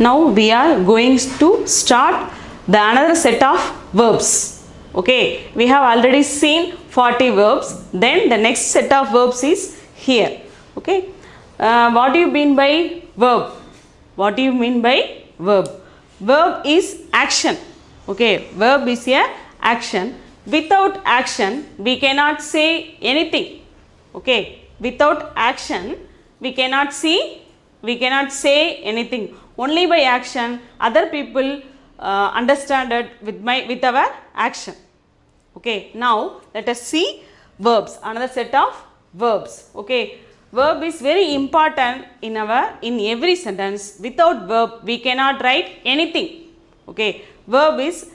Now we are going to start the another set of verbs. Okay, we have already seen 40 verbs. Then the next set of verbs is here. Okay, what do you mean by verb? What do you mean by verb? Verb is action. Okay, verb is a action. Without action we cannot say anything. Okay, without action we cannot say anything. Only by action other people understand it with our action. Okay, now let us see verbs, another set of verbs. Okay, verb is very important in every sentence. Without verb we cannot write anything. Okay, verb is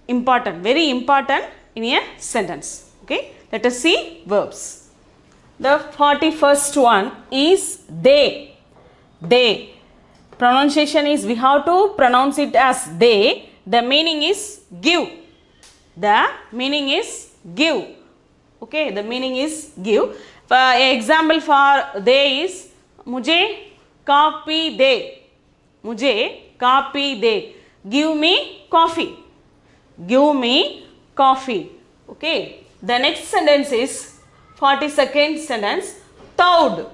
important, very important in a sentence. Okay, let us see verbs. The 41st one is they. They. Pronunciation is, we have to pronounce it as they. The meaning is give. The meaning is give. Okay, the meaning is give. Example for they is मुझे coffee दे. मुझे coffee they. Give me coffee. Give me coffee. Okay, the next sentence is 42nd sentence. Toad.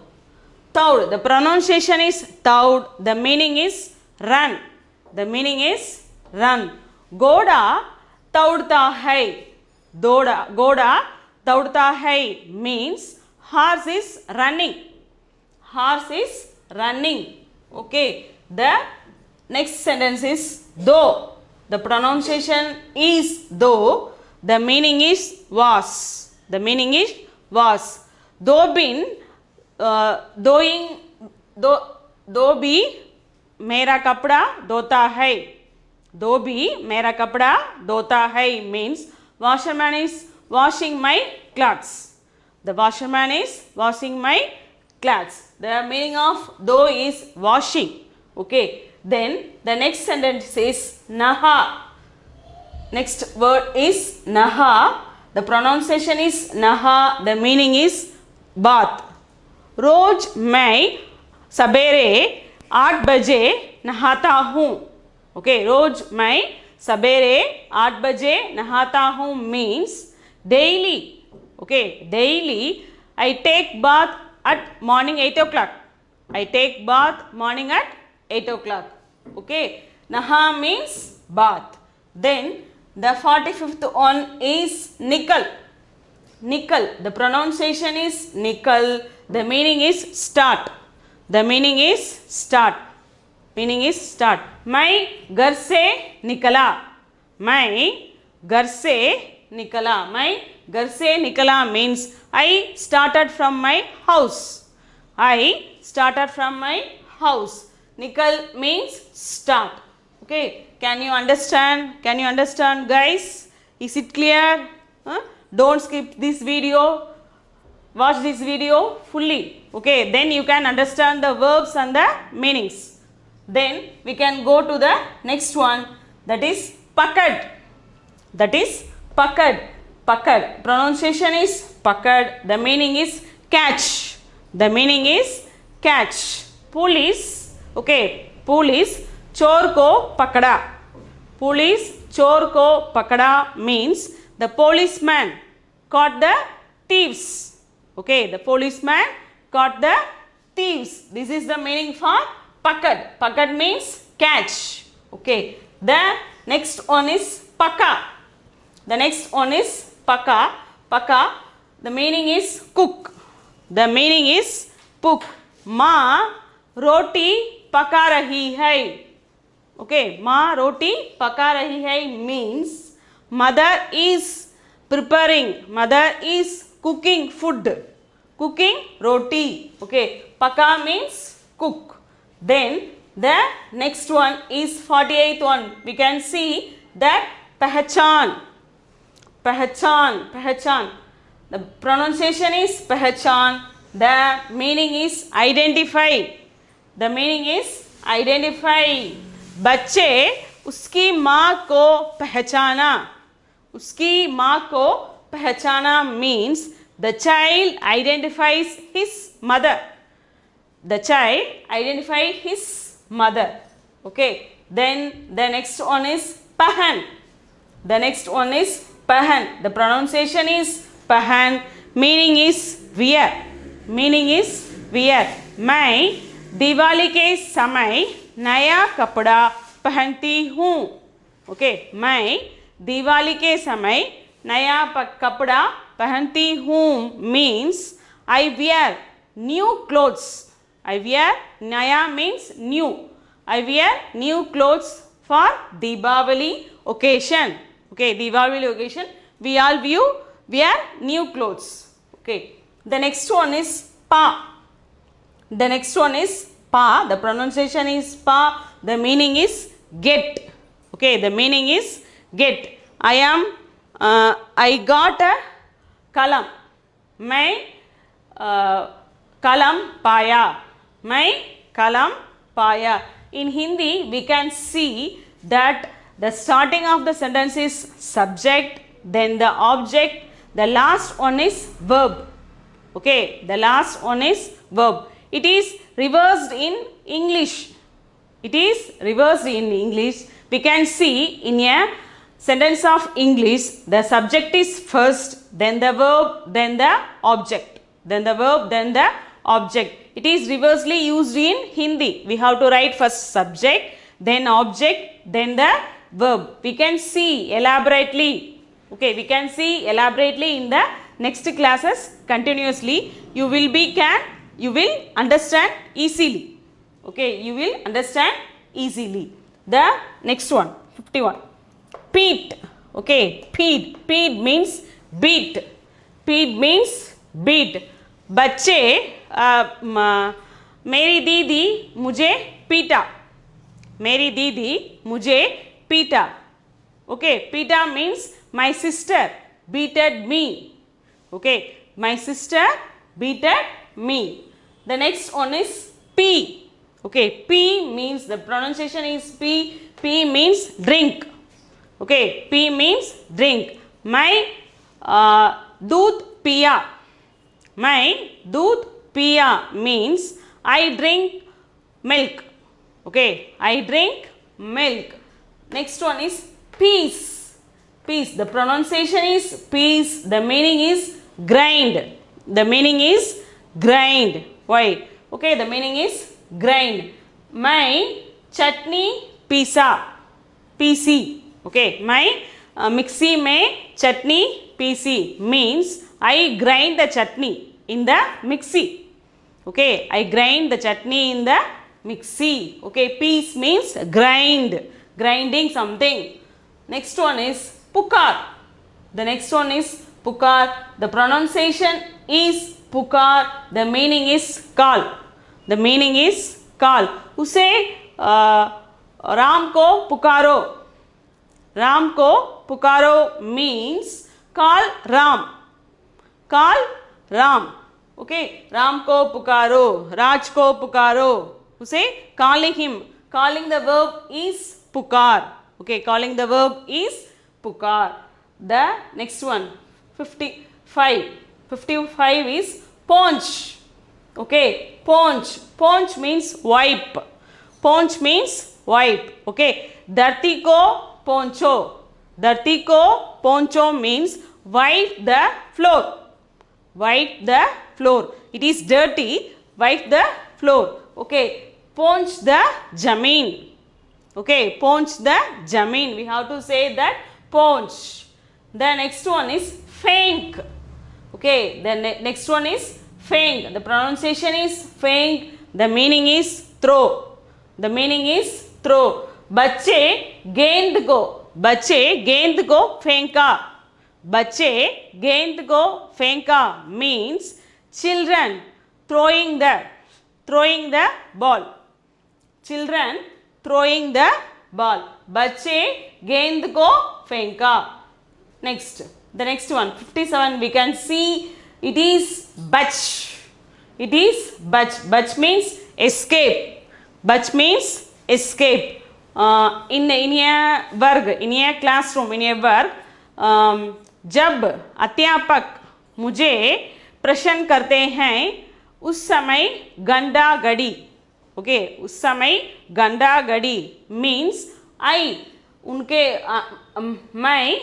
Toad. The pronunciation is toad. The meaning is run. The meaning is run. Goda दौड़ता है. Goda दौड़ता है means horse is running. Horse is running. Okay, the next sentence is though. The pronunciation is though. The meaning is was. The meaning is was. Though been दो भी मेरा कपड़ा धोता है. दो भी मेरा कपड़ा धोता है means washerman is washing my clothes. The washerman is washing my clothes. The meaning of though is washing. Okay, then the next sentence is naha. Next word is naha. The pronunciation is naha. The meaning is bath. रोज मैं सवेरे 8 बजे नहाता हूँ. Okay, रोज मैं सवेरे 8 बजे नहाता हूँ means daily. Okay, daily I take bath at morning 8 o'clock. I take bath morning at 8 o'clock. Okay, naha means bath. Then the 45th one is nickel. Nickel. The pronunciation is nickel. The meaning is start. The meaning is start. Meaning is start. मैं घर से निकला. मैं घर से निकला. मैं घर से निकला means I started from my house. I started from my house. Nikal means start. Okay, can you understand? Can you understand, guys? Is it clear? Don't skip this video. Watch this video fully. Okay, then you can understand the verbs and the meanings. Then we can go to the next one, that is pakad. That is pakad. Pakad. Pronunciation is pakad. The meaning is catch. The meaning is catch. Police. Okay, police चोर को पकड़ा. Police चोर को पकड़ा means the policeman caught the thieves. Okay, the policeman caught the thieves. This is the meaning for pakad. Pakad means catch. Okay, the next one is paka. The next one is paka. Paka, the meaning is cook. The meaning is cook. माँ रोटी पका रही है. Okay, माँ रोटी पका रही है means mother is preparing. Mother is cooking food. Cooking roti. Okay, paka means cook. Then the next one is 48th one. We can see that pehchan. Pehchan. Pehchan. The pronunciation is pehchan. The meaning is identify. The meaning is identify. बच्चे उसकी माँ को पहचाना. उसकी माँ को पहचाना means the child identifies his mother. The child identifies his mother. Okay, then the next one is pahan. The next one is pahan. The pronunciation is pahan. Meaning is wear. Meaning is wear. मैं दिवाली के समय नया कपड़ा पहनती हूँ. Okay, मैं दिवाली के समय नया कपड़ा पहनती हूँ means I wear new clothes. I wear, naya means new. I wear new clothes for Deepavali occasion. Okay, Deepavali occasion we all wear new clothes. Okay, the next one is pa. The next one is pa. The pronunciation is pa. The meaning is get. Okay, the meaning is get. I got a kalam. मैं kalam paya. मैं kalam paya. In Hindi, we can see that the starting of the sentence is subject, then the object, the last one is verb. Okay, the last one is verb. It is reversed in English. It is reversed in English. We can see in a sentence of English, the subject is first, then the verb, then the object. Then the verb, then the object. It is reversely used in Hindi. We have to write first subject, then object, then the verb. We can see elaborately. Okay, we can see elaborately in the next classes continuously. You will understand easily. Okay, you will understand easily. The next one, 51. Beat. Okay, beat. Beat means beat. Beat means beat. बच्चे मेरी दीदी मुझे पीटा. मेरी दीदी मुझे पीटा. Okay, pita means my sister beated me. Okay, my sister beated me. The next one is P. Okay, P means, the pronunciation is P. P means drink. Okay, P means drink. मैं दूध पिया. मैं दूध पिया means I drink milk. Okay, I drink milk. Next one is peace. Peace. The pronunciation is peace. The meaning is grind. The meaning is grind. Why? Okay, the meaning is grind. मैं चटनी PC. Okay, मैं mixie में चटनी PC means I grind the chutney in the mixie. Okay, I grind the chutney in the mixie. Okay, piece means grind, grinding something. Next one is pukar. The next one is pukar. The pronunciation is pukar. The meaning is call. The meaning is call. उसे राम को पुकारो. राम को पुकारो means call Ram. Call Ram. Okay, Ram को पुकारो, Raj को पुकारो. उसे calling him. Calling the verb is pukar. Okay, calling the verb is pukar. The next one, 55. 55 is ponch. Okay, ponch. Ponch means wipe. Ponch means wipe. Okay, dharti ko poncho. Dharti ko poncho means wipe the floor. Wipe the floor. It is dirty. Wipe the floor. Okay, ponch the jameen. Okay, ponch the jameen. We have to say that ponch. The next one is fank. Okay, the next one is fank. The pronunciation is fank. The meaning is throw. The meaning is throw. बच्चे गेंद को फेंका. बच्चे गेंद को फेंका means children throwing the ball. Children throwing the ball. बच्चे गेंद को फेंका. Next, the next one, 57, we can see it is bach. It is bach. Bach means escape. Bach means escape. In a वर्ग, in a classroom, in a वर्ग, जब अध्यापक मुझे प्रश्न करते हैं उस समय गंदा गड़ी. Okay, उस समय गंदा गड़ी means I उनके मैं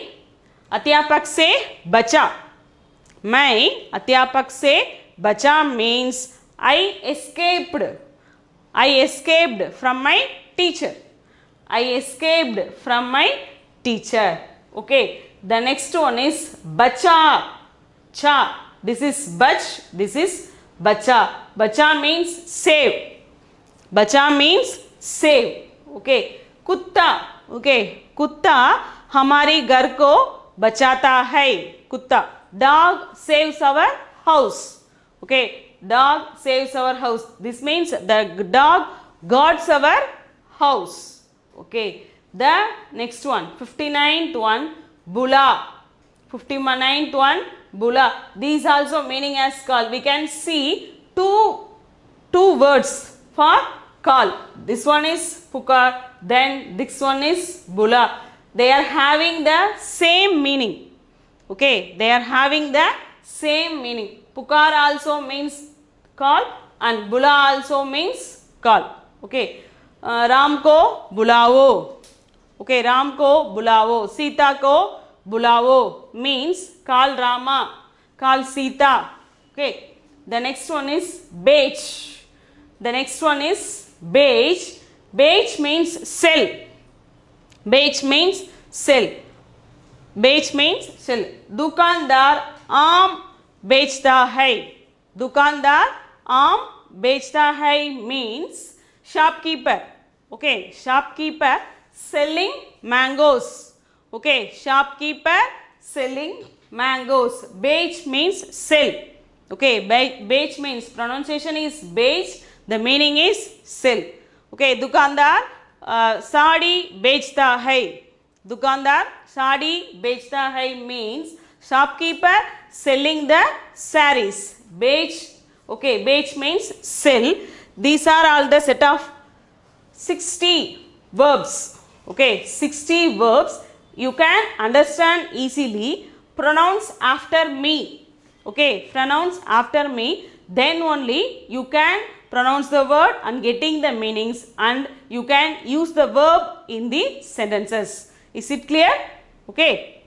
अध्यापक से बचा. मैं अध्यापक से बचा means I escaped from my teacher. I escaped from my teacher. Okay, the next one is bacha. Cha. This is bach. This is bacha. Bacha means save. Bacha means save. Okay. कुत्ता. Okay. कुत्ता हमारे घर को बचाता है. कुत्ता. Dog saves our house. Okay. Dog saves our house. This means the dog guards our house. Okay. The next one, 59th one, bula. 59th one, bula. These also meaning as call. We can see two words for call. This one is pukar, then this one is bula. They are having the same meaning. Okay, they are having the same meaning. Pukar also means call and bula also means call. Okay, Ram को बुलाओ. Okay, Ram को बुलाओ. सीता को बुलाओ means call Rama, call Sita. Okay, the next one is beige. The next one is beige. Beige means sell. Beige means sell. बेच means cell. दुकानदार आम बेचता है. दुकानदार आम बेचता है means shopkeeper. Okay, shopkeeper selling mangoes. Okay, shopkeeper selling mangoes. Beige means sell. Okay, beige means pronunciation is beige. The meaning is sell. Okay, दुकानदार साड़ी बेचता है. दुकानदार साड़ी बेचता है means shopkeeper selling the sarees. Beige. Okay, beige means sell. These are all the set of 60 verbs. Okay, 60 verbs. You can understand easily. Pronounce after me. Okay, pronounce after me. Then only you can pronounce the word and getting the meanings, and you can use the verb in the sentences. Is it clear? Okay.